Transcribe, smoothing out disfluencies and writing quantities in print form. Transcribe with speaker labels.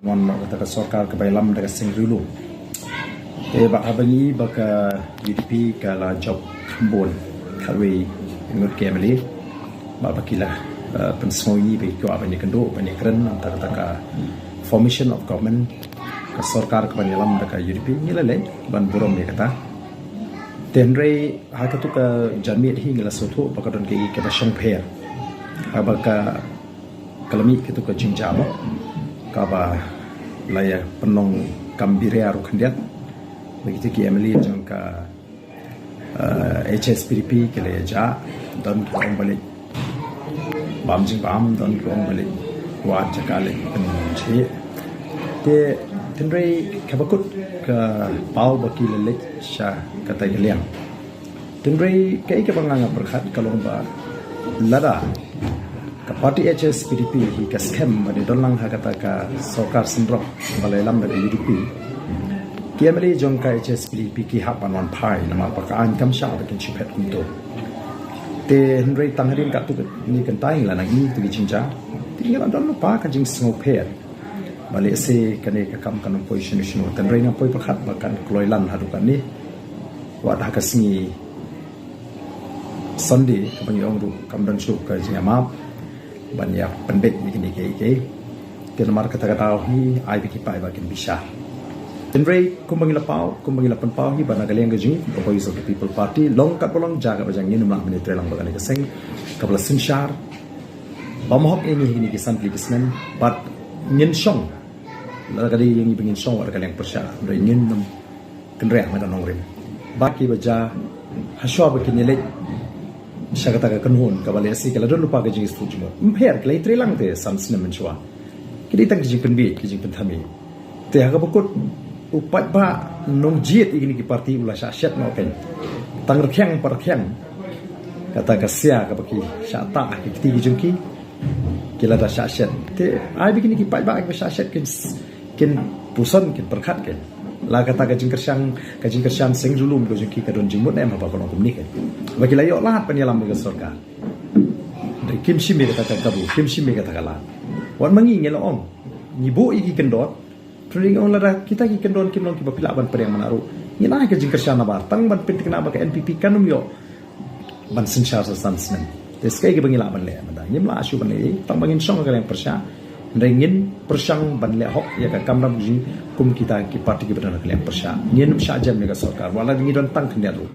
Speaker 1: Mon kata sorkar ke bailam daga sing dulu. Bak abangi baka UDP kala job kambon kalwe ngut kemeli bak bakila pensoi be ko abani kendo bani keren antara taka formation of government ke sorkar ke bailam daga UDP ngilale ban burom ni kata tenre hakatu ka jamit hi ngila soto baka don ke basong pher abaka kalami kitu ka jingjama kaba laya penong kambirea rukandiat begitu ki Emily jangka HSPDP ke laya ja dan kurang balik bamjing bam dan kurang balik buat jakale penci te tenre kabakut ke pau baki lelek sha kata geliang tenre kai ke bangang berkat kalau ba lada ka parti HSPDP hi ka scam bani dolang ha kata ka sokar sendrok balai lam dari UDP kiameli jong ka HSPDP ki ha panon pai nama pakaan kam sha bakin chipet kunto te henry tangharin ka tu ni kan tai la nang ni tu gi chinja tinggal don lupa ka jing sngo pher bale se kane ka kam kanong position issue tan rei na poi pakhat bakan kloilan hadukan ni wa da ka singi Sunday ka bang ru kam dan su ka jingama banyak pendek begini ke kenamar kata-kata hi ai biki pai bakin bisa tenrei kumbangila penpau hi bana galeng gajing Voice of the People Party long kat bolong jaga bajang ni numah menit relang bagani keseng kabla sinshar bamhok ini kisan plikismen but ngin song la kali yang ibingin song war galeng persya rei ngin nam kenre ma dan nongrim baki baja haswa bakin lek syakata ka kanhon ka bale si kala don lupa ka jing stu jmo pher klai trelang te sans ne menchwa kidi tak jing penbi jing penthami te ha ka bukut upat ba nong jiet igini ki parti ula syat no pen tang rkhyang par khyang kata ka sia ka baki syata ki ti jungki kila da syat te ai bigini ki pat ba ka syat kin puson kin perkhat ken la kata ka jing kersyang sing julum ko jungki ka don jingmut em apa kono kumni ken bagi layo lahat penyalam ke sorkar kim shime kata kabu kim shime kata kala wan mangi ngelo om nyibu iki kendot tring on la kita ki kendon ki bapila ban pereng manaru ngina ke jingker syana bar tang ban penting na ba ke NPP kanum yo ban sinchar sa sansnen deskai ke bangila ban le manda nyimla asu ban le tang bangin song ka leng persya rengin persang ban le hok ya ka kamram ji kum kita ki parti ki ban ka leng persya ngin sya jam ne ka sorkar wala ngi don tang kendiaru